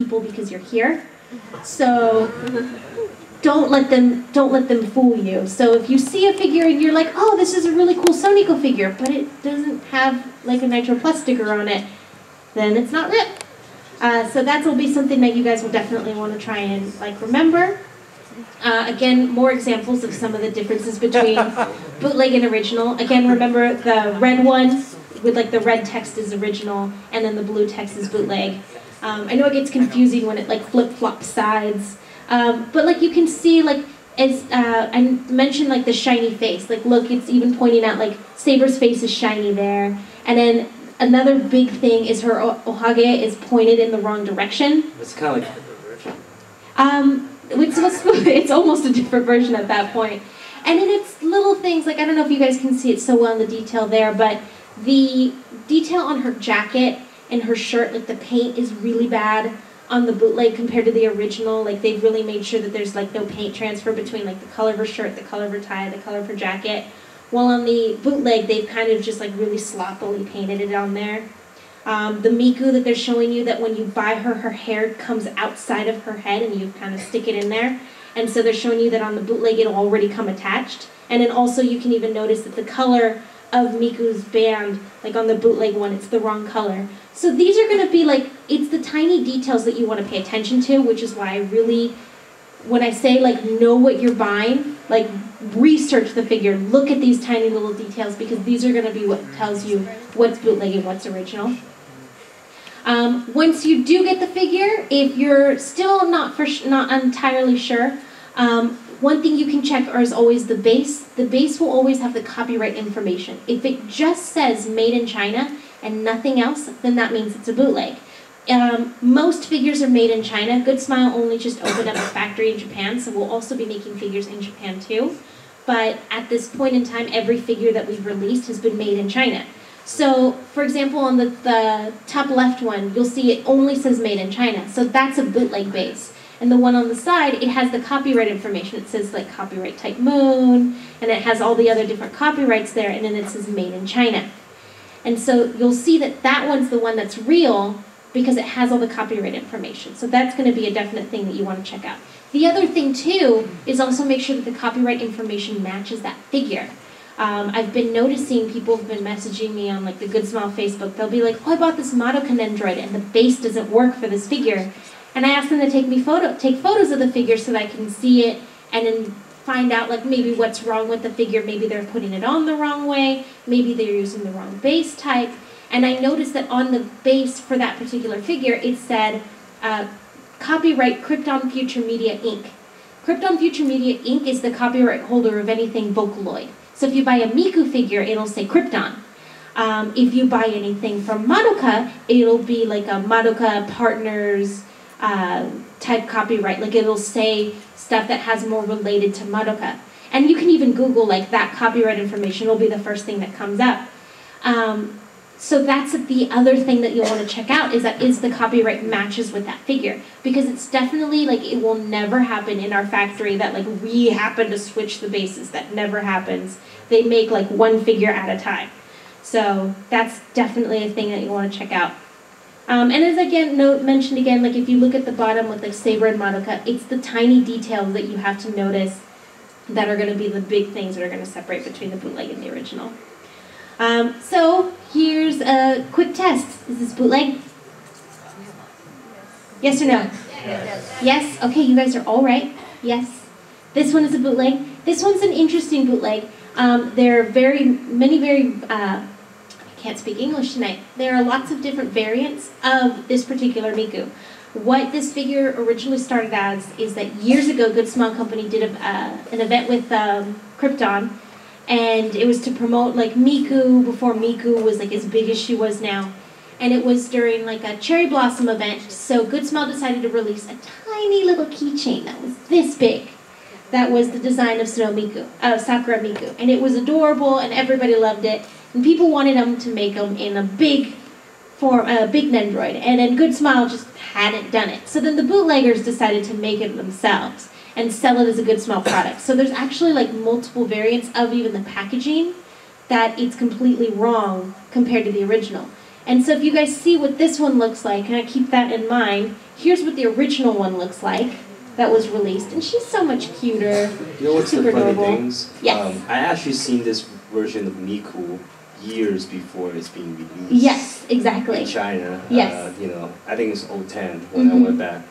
people because you're here. So don't let them fool you. So if you see a figure and you're like, oh, this is a really cool Sonico figure, but it doesn't have like a Nitro Plus sticker on it, then it's not real. So that will be something that you guys will definitely want to try and like remember. Again, more examples of some of the differences between bootleg and original. Again, remember the red one with like the red text is original and then the blue text is bootleg. I know it gets confusing when it like flip-flops sides, but like you can see like as I mentioned like the shiny face. Like look, it's even pointing out like Saber's face is shiny there, and then another big thing is her ohage is pointed in the wrong direction. It's kind of like the original. It's almost a different version at that point. And then it's little things, like I don't know if you guys can see it so well in the detail there, but the detail on her jacket and her shirt, like the paint is really bad on the bootleg compared to the original. Like they've really made sure that there's like no paint transfer between like the color of her shirt, the color of her tie, the color of her jacket. While on the bootleg, they've kind of just like really sloppily painted it on there. The Miku that they're showing you, that when you buy her, her hair comes outside of her head and you kind of stick it in there. And so they're showing you that on the bootleg it'll already come attached. And then also you can even notice that the color of Miku's band, like on the bootleg one, it's the wrong color. So these are going to be like, it's the tiny details that you want to pay attention to, which is why I really, when I say like know what you're buying, like research the figure, look at these tiny little details, because these are going to be what tells you what's bootleg and what's original. Once you do get the figure, if you're still not entirely sure, one thing you can check is always the base. The base will always have the copyright information. If it just says made in China and nothing else, then that means it's a bootleg. Most figures are made in China. Good Smile only just opened up a factory in Japan, so we'll also be making figures in Japan too. But at this point in time, every figure that we've released has been made in China. So, for example, on the top left one, you'll see it only says made in China. So that's a bootleg base. And the one on the side, it has the copyright information. It says like copyright type moon, and it has all the other different copyrights there, and then it says made in China. And so you'll see that that one's the one that's real because it has all the copyright information. So that's going to be a definite thing that you want to check out. The other thing too is also make sure that the copyright information matches that figure. I've been noticing people have been messaging me on like the Good Smile Facebook. They'll be like, oh, I bought this Mamitan android and the base doesn't work for this figure. And I asked them to take photos of the figure so that I can see it and then find out like maybe what's wrong with the figure. Maybe they're putting it on the wrong way. Maybe they're using the wrong base type. And I noticed that on the base for that particular figure, it said copyright Krypton Future Media Inc. Krypton Future Media Inc. is the copyright holder of anything Vocaloid. So if you buy a Miku figure, it'll say Krypton. If you buy anything from Madoka, it'll be like a Madoka Partners type copyright. Like it'll say stuff that has more related to Madoka. And you can even Google like that copyright information will be the first thing that comes up. So that's the other thing that you'll want to check out, is that is the copyright matches with that figure. Because it's definitely like it will never happen in our factory that like we happen to switch the bases. That never happens. They make like one figure at a time. So that's definitely a thing that you want to check out. And as mentioned again, like if you look at the bottom with like Saber and Madoka, it's the tiny details that you have to notice that are going to be the big things that are going to separate between the bootleg and the original. So here's a quick test. Is this bootleg? Yes or no? Yes. Yes? Okay, you guys are all right. Yes. This one is a bootleg. This one's an interesting bootleg. There are I can't speak English tonight. There are lots of different variants of this particular Miku. What this figure originally started as is that years ago, Good Smile Company did an event with Krypton, and it was to promote like Miku before Miku was like as big as she was now. And it was during like a cherry blossom event, so Good Smile decided to release a tiny little keychain that was this big. That was the design of Sakura Miku. And it was adorable and everybody loved it. And people wanted them to make them in a big Nendroid. And then Good Smile just hadn't done it. So then the bootleggers decided to make it themselves and sell it as a Good Smile product. So there's actually like multiple variants of even the packaging that it's completely wrong compared to the original. And so if you guys see what this one looks like, and I keep that in mind, here's what the original one looks like that was released. And she's so much cuter. You know what's the funny things? Yes. I actually seen this version of Miku years before it's being released. Yes, exactly. In China. Yes. You know, I think it's 2010 when I went back.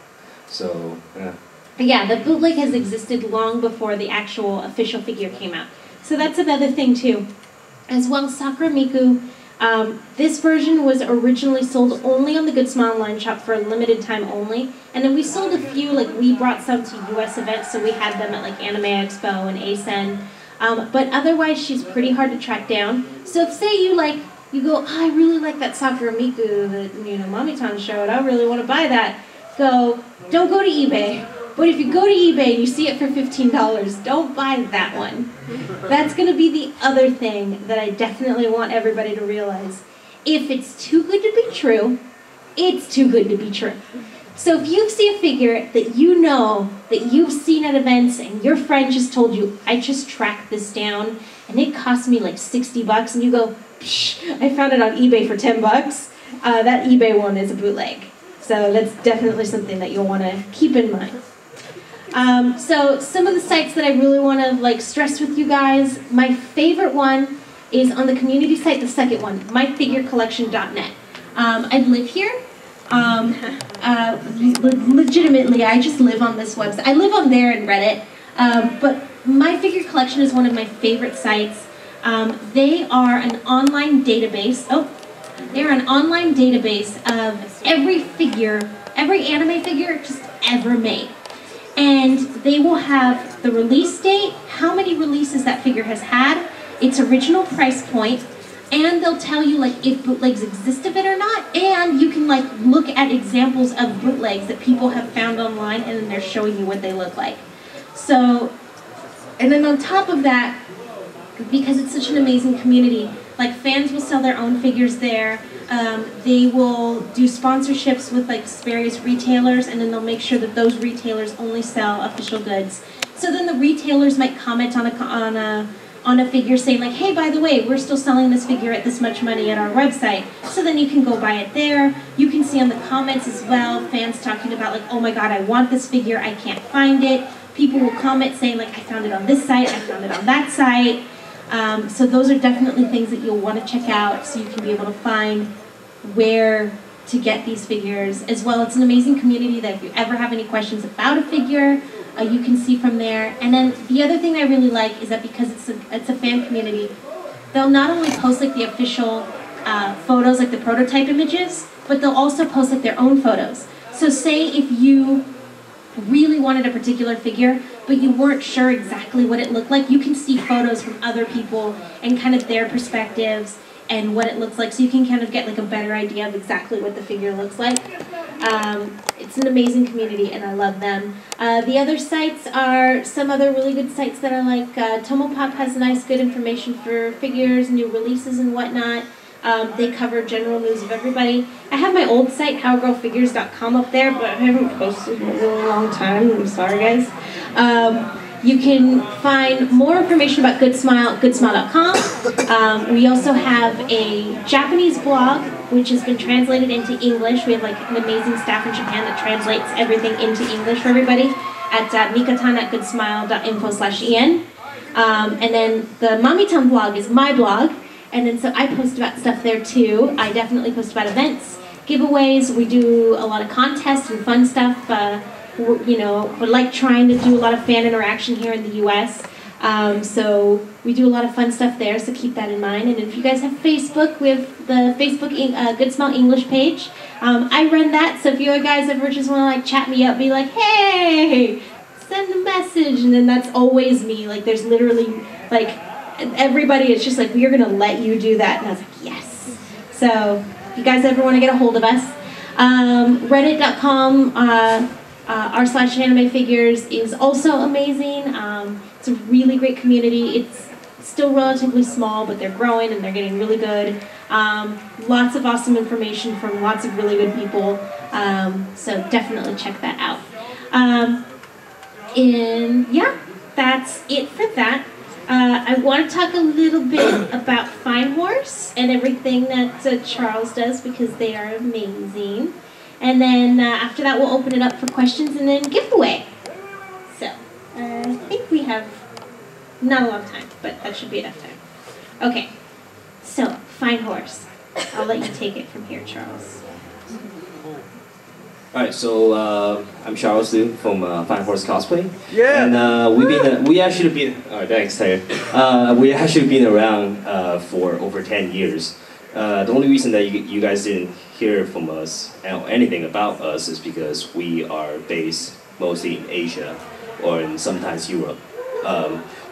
So, yeah. Yeah, the bootleg has existed long before the actual official figure came out. So that's another thing too. As well, Sakura Miku, this version was originally sold only on the Good Smile Online shop for a limited time only. And then we sold a few, like we brought some to US events, so we had them at like Anime Expo and ASEN. But otherwise, she's pretty hard to track down. So if say you go, oh, I really like that Sakura Miku that Mamitan showed, I really want to buy that. Don't go to eBay. But if you go to eBay and you see it for $15, don't buy that one. That's going to be the other thing that I definitely want everybody to realize. If it's too good to be true, it's too good to be true. So if you see a figure that you know that you've seen at events and your friend just told you, I just tracked this down and it cost me like $60, and you go, psh, I found it on eBay for $10, that eBay one is a bootleg. So that's definitely something that you'll want to keep in mind. So some of the sites that I really want to stress with you guys, my favorite one is on the community site, the second one, myfigurecollection.net. I live here. Legitimately, I just live on this website. I live on there and Reddit, but My Figure Collection is one of my favorite sites. They are an online database. They're an online database of every figure, every anime figure just ever made. And they will have the release date, how many releases that figure has had, its original price point, and they'll tell you if bootlegs exist of it or not, and you can look at examples of bootlegs that people have found online, and then they're showing you what they look like. So, and then on top of that, because it's such an amazing community, fans will sell their own figures there. They will do sponsorships with various retailers, and then they'll make sure that those retailers only sell official goods. So then the retailers might comment on a figure saying hey, by the way, we're still selling this figure at this much money at our website. So then you can go buy it there. You can see on the comments as well, fans talking about oh my god, I want this figure, I can't find it. People will comment saying I found it on this site, I found it on that site. So those are definitely things that you'll want to check out so you can be able to find where to get these figures. As well, it's an amazing community that if you ever have any questions about a figure, you can see from there. And then the other thing I really like is that because it's a fan community, they'll not only post the official photos, the prototype images, but they'll also post their own photos. So say if you really wanted a particular figure, but you weren't sure exactly what it looked like, you can see photos from other people and kind of their perspectives and what it looks like, so you can kind of get a better idea of exactly what the figure looks like. It's an amazing community, and I love them. The other sites are some other really good sites that I like. Tomopop has nice, good information for figures, new releases, and whatnot. They cover general news of everybody. I have my old site, howgirlfigures.com, up there, but I haven't posted in a really long time. I'm sorry, guys. You can find more information about goodsmile.com. We also have a Japanese blog, which has been translated into English. We have an amazing staff in Japan that translates everything into English for everybody at mikatan@goodsmile.info/en. And then the Mamitan blog is my blog. And then so I post about stuff there too. I definitely post about events, giveaways. We do a lot of contests and fun stuff. We're trying to do a lot of fan interaction here in the US. So we do a lot of fun stuff there, so keep that in mind. And if you guys have Facebook, we have the Facebook Good Smile English page. I run that, so if you guys ever just want to chat me up, be hey, send a message, and then that's always me. There's literally everybody is just we're gonna let you do that, and I was yes. So if you guys ever want to get a hold of us, reddit.com r/anime figures is also amazing. It's a really great community. It's still relatively small, but they're growing and they're getting really good. Lots of awesome information from lots of really good people, so definitely check that out. And yeah, that's it for that. I want to talk a little bit about Fine Horse and everything that Charles does because they are amazing. And then after that, we'll open it up for questions and then giveaway. So I think we have not a lot of time, but that should be enough time. Okay, so Fine Horse. I'll let you take it from here, Charles. All right, so I'm Charles Liu from Fine Horse Cosplay. Yeah. And we actually been. Oh, thanks, Taylor. We actually been around for over 10 years. The only reason that you guys didn't hear from us or anything about us is because we are based mostly in Asia or in sometimes Europe.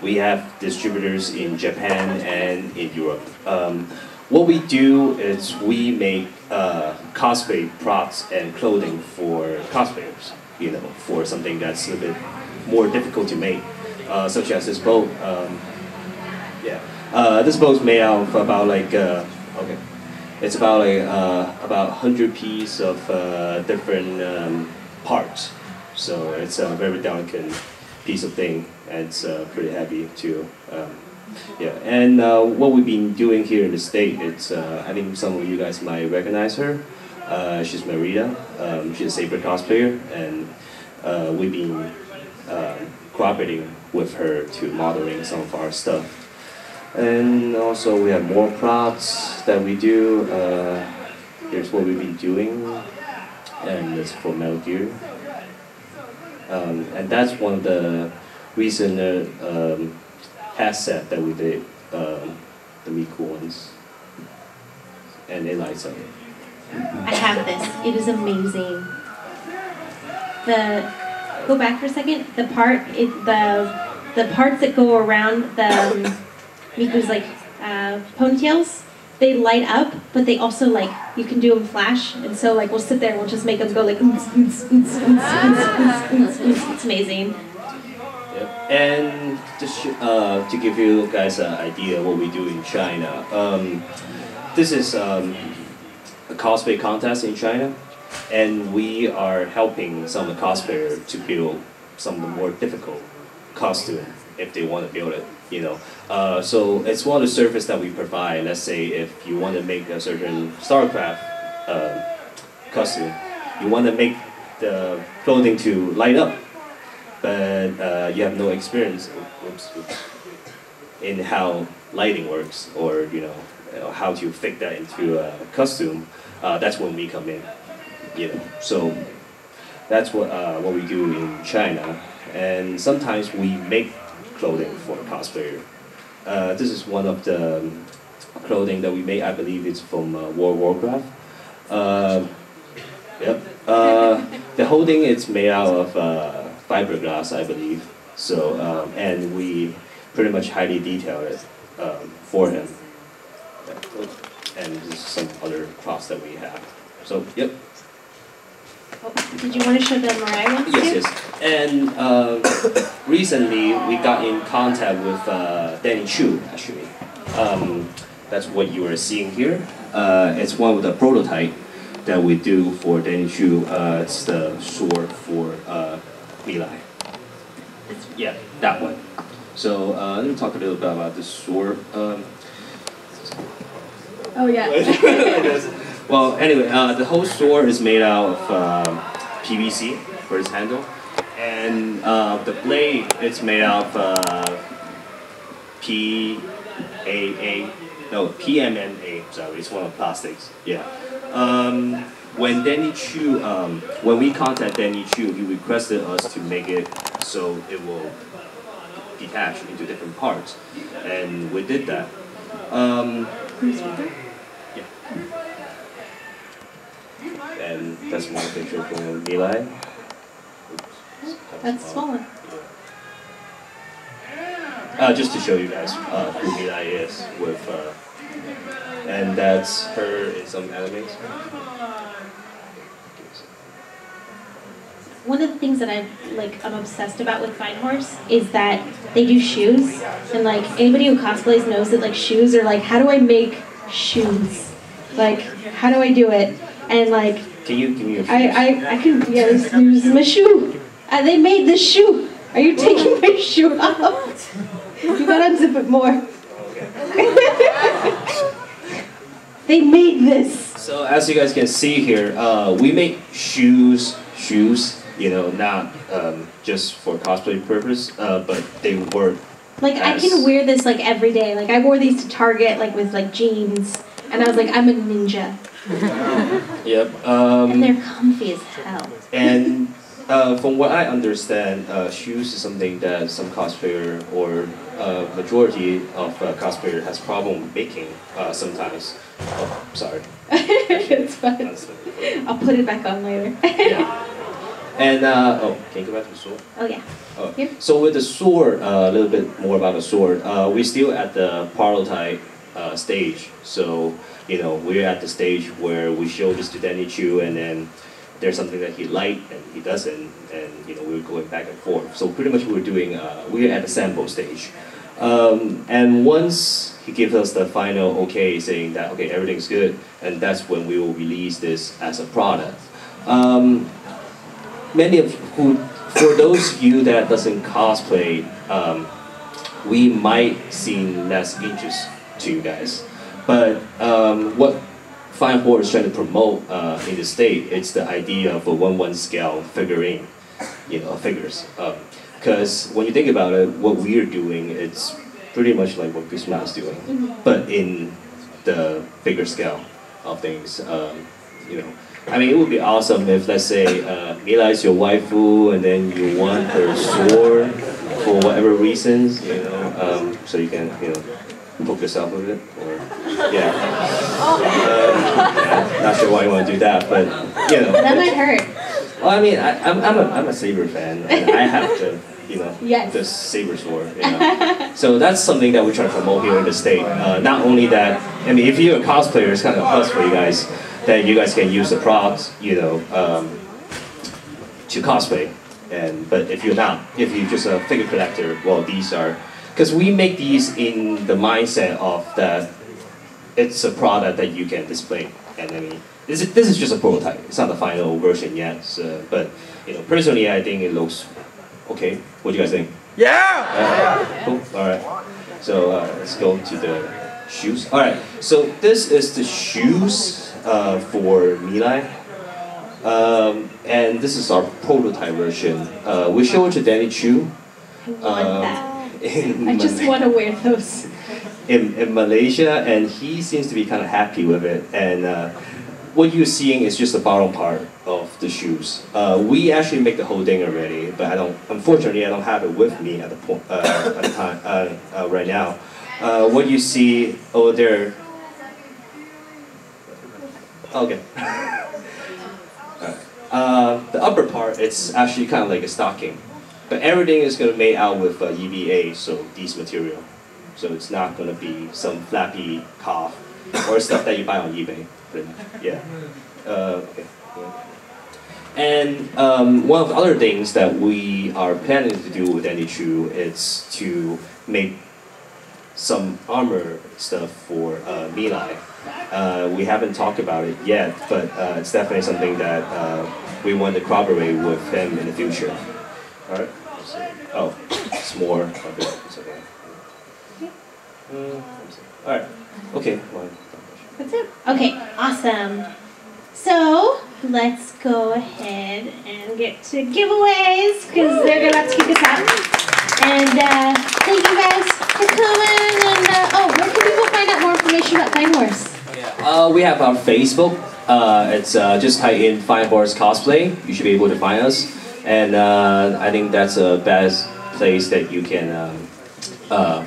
We have distributors in Japan and in Europe. What we do is we make cosplay props and clothing for cosplayers, you know, for something that's a little bit more difficult to make, such as this boat. This boat's made out of about like, it's about like about 100 pieces of different parts. So it's a very delicate piece of thing, and it's pretty heavy too. And what we've been doing here in the state, it's I think some of you guys might recognize her. She's Mamitan. She's a saber cosplayer, and we've been cooperating with her to modeling some of our stuff. And also we have more props that we do. Here's what we've been doing, and it's for Metal Gear. And that's one of the recent headset that we did, the really cool ones, and it lights up. I have this. It is amazing. Go back for a second. The parts that go around the Miku's like ponytails, they light up, but they also like you can do them flash, and so like we'll sit there and we'll just make them go like it's amazing. Yep. And just to give you guys an idea of what we do in China, this is a cosplay contest in China, and we are helping some of the cosplayers to build some of the more difficult costume if they want to build it. You know, so it's one of the service that we provide. Let's say if you want to make a certain StarCraft costume, you want to make the clothing to light up, but you have no experience in how lighting works, or you know how to fit that into a costume. That's when we come in. You know, so that's what we do in China, and sometimes we make clothing for cosplayer. This is one of the clothing that we made. I believe it's from World of Warcraft. Yep. The whole thing is made out of fiberglass, I believe. So and we pretty much highly detailed it for him. And this is some other props that we have. So yep. Oh, did you want to show the Mariah ones too? Yes. And recently we got in contact with Danny Chu, actually. That's what you are seeing here. It's one of the prototype that we do for Danny Chu. It's the sword for Milai. Yeah, that one. So let me talk a little bit about the sword. Oh yeah. Well, anyway, the whole sword is made out of PVC for its handle, and the blade is made out of PMMA. Sorry, it's one of plastics. Yeah. When Danny Chu, when we contact Danny Chu, he requested us to make it so it will detach into different parts, and we did that. Yeah. And that's one picture from Milai. That's a small one. Just to show you guys who Milai is with, and that's her in some animes. One of the things that I'm obsessed about with Fine Horse is that they do shoes, and like anybody who cosplays knows that like shoes are like, how do I make shoes? Like, how do I do it? And like, can you give me your shoes? I can, yeah, this is my shoe. They made this shoe. Are you taking my shoe off? You gotta unzip it more. Okay. They made this. So as you guys can see here, we make shoes, you know, not just for cosplay purpose, but they work. Like I can wear this like every day. Like I wore these to Target, like with like jeans, and I was like, I'm a ninja. Yep. And they're comfy as hell. And from what I understand, shoes is something that some cosplayer or majority of cosplayer has problem making sometimes. Oh, sorry. It's fine. I'll put it back on later. Yeah. And oh, can you go back to the sword? Oh yeah. Oh. Here. So with the sword, a little bit more about the sword. We're still at the prototype stage. So you know we're at the stage where we show this to Danny Chu, and then there's something that he liked and he doesn't, and you know we're going back and forth. So pretty much we're doing we're at the sample stage, and once he gives us the final okay, saying that okay everything's good, and that's when we will release this as a product. Many of who, for those of you that doesn't cosplay, we might seem less interest to you guys, but what Fine Horror is trying to promote in the state, it's the idea of a 1:1 scale figurine, you know, figures. Because when you think about it, what we're doing, it's pretty much like what Guzman is doing, but in the bigger scale of things. You know, I mean, it would be awesome if, let's say, Mila is your waifu, and then you want her sword for whatever reasons, you know, so you can, you know, poke yourself with it, or yeah. Not sure why you want to do that, but you know. That might hurt. Well, I mean, I'm a Saber fan, and I have to, you know, yes. the Saber sword. You know. So that's something that we try to promote here in the state. Not only that, I mean, if you're a cosplayer, it's kind of a plus for you guys that you guys can use the props, you know, to cosplay. But if you're not, if you're just a figure collector, well, these are. Because we make these in the mindset of that it's a product that you can display. And I mean, this is just a prototype. It's not the final version yet. So, but you know, personally, I think it looks okay. What do you guys think? Yeah! Cool. All right. So let's go to the shoes. All right. So this is the shoes for Milai. And this is our prototype version. We show it to Danny Chu. I want that. I just Malaysia. want to wear those. In Malaysia, and he seems to be kind of happy with it. And what you're seeing is just the bottom part of the shoes. We actually make the whole thing already, but unfortunately, I don't have it with me at the point at the time right now. What you see over there. Okay. The upper part, it's actually kind of like a stocking. But everything is going to be made out with EVA, so these material. So it's not going to be some flappy cough or stuff that you buy on eBay. Pretty much. Yeah. Okay. And one of the other things that we are planning to do with Danny Chu is to make some armor stuff for Milai. We haven't talked about it yet, but it's definitely something that we want to collaborate with him in the future. All right. Oh, it's more. Okay. It's okay. All right. Okay. That's it. Okay. Awesome. So let's go ahead and get to giveaways because they're about to kick us out. And thank you guys for coming. And where can people find out more information about Fine Horse? We have our Facebook. It's just type in Fine Horse Cosplay. You should be able to find us. And I think that's the best place that you can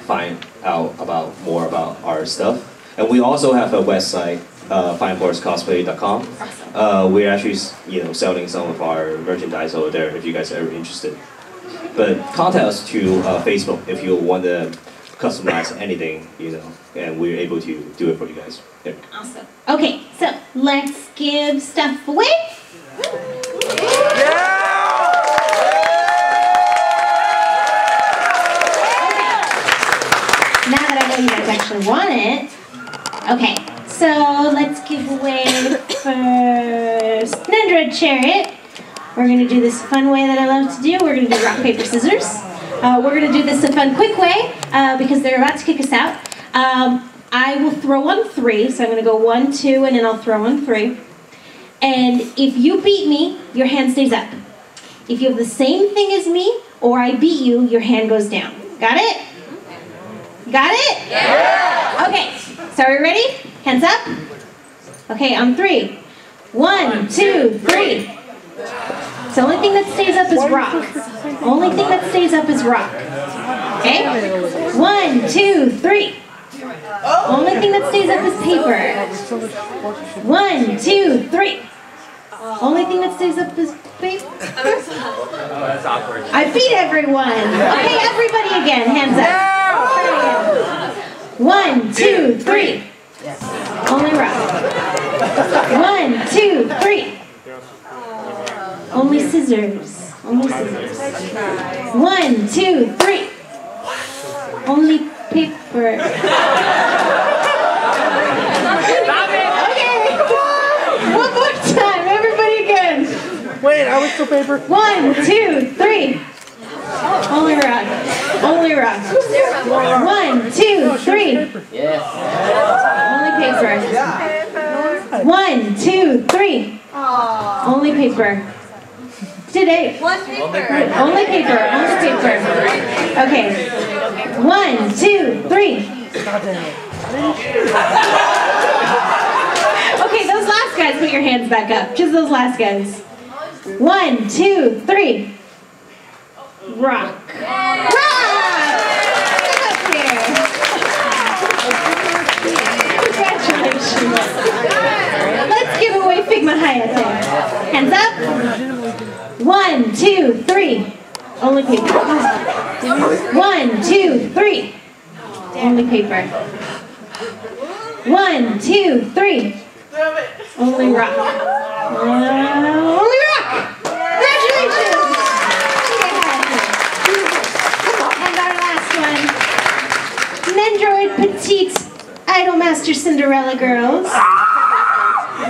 find out more about our stuff. And we also have a website, finehorsecosplay.com. We're actually, selling some of our merchandise over there if you guys are ever interested. But contact us to Facebook if you want to customize anything, and we're able to do it for you guys. Yeah. Awesome. Okay, so let's give stuff away. Yeah! Now that I know you guys actually want it. Okay, so let's give away first Nendra Chariot. We're going to do this fun way that I love to do. We're going to do rock, paper, scissors. We're going to do this a fun, quick way because they're about to kick us out. I will throw on 3, so I'm going to go 1, 2, and then I'll throw on 3. And if you beat me, your hand stays up. If you have the same thing as me, or I beat you, your hand goes down. Got it? Got it? Yeah! Okay, so are we ready? Hands up. Okay, on 3. 1, 2, 3. So the only thing that stays up is rock. Only thing that stays up is rock. Okay? 1, 2, 3. Only thing that stays up is paper. 1, 2, 3. Only thing that stays up is paper. Oh, that's awkward. I beat everyone. Okay, everybody again. Hands up. 1, 2, 3. Only rock. 1, 2, 3. Only scissors. Only scissors. 1, 2, 3. Only paper. Okay. One more time. Everybody again. Wait, I was still paper. 1, 2, 3. Only rock. Only rock. 1, 2, 3. Yes. Only paper. 1, 2, 3. Only paper. Today. One paper. Only paper. Only paper. Okay. 1, 2, 3. Okay, those last guys, put your hands back up. Just those last guys. 1, 2, 3. Rock. Rock! Get up here. Congratulations. Let's give away Figma Hayate. Hands up. 1, 2, 3. Only paper. 1, 2, 3. Only paper. 1, 2, 3. Only rock. Only rock! Congratulations! And our last one. Mendroid Petite Idolmaster Cinderella Girls.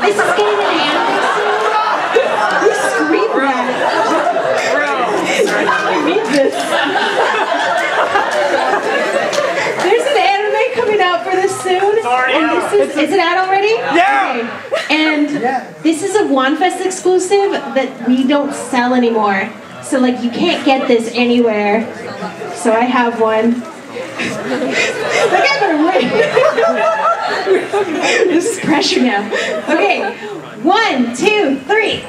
This is getting an anime soon. You scream that. I read this. There's an anime coming out for this soon. It's already out. Is it out already? Yeah. Okay. And this is a OneFest exclusive that we don't sell anymore. So like you can't get this anywhere. So I have one. Like I better win. This is pressure now. Okay. 1, 2, 3.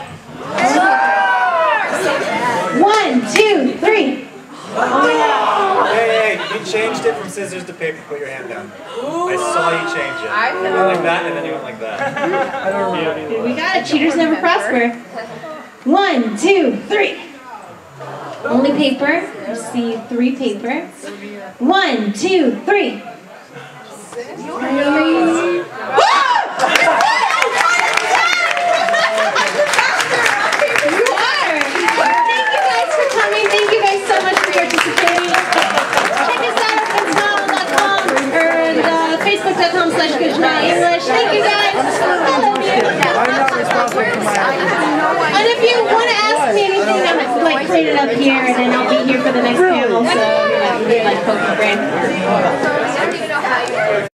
1, 2, 3. Hey, you changed it from scissors to paper. Put your hand down. I saw you change it. You went like that, and then you went like that. We got it. Cheaters never prosper. 1, 2, 3. Only paper. You see 3 paper. 1, 2, 3. Thank you guys so much for participating. Check us out at panelists.com or facebook.com/GoodNotEnglish. Thank you guys. I love you. And if you want to ask me anything, I'm like clean it up here, and then I'll be here for the next panel. So like poke your brain.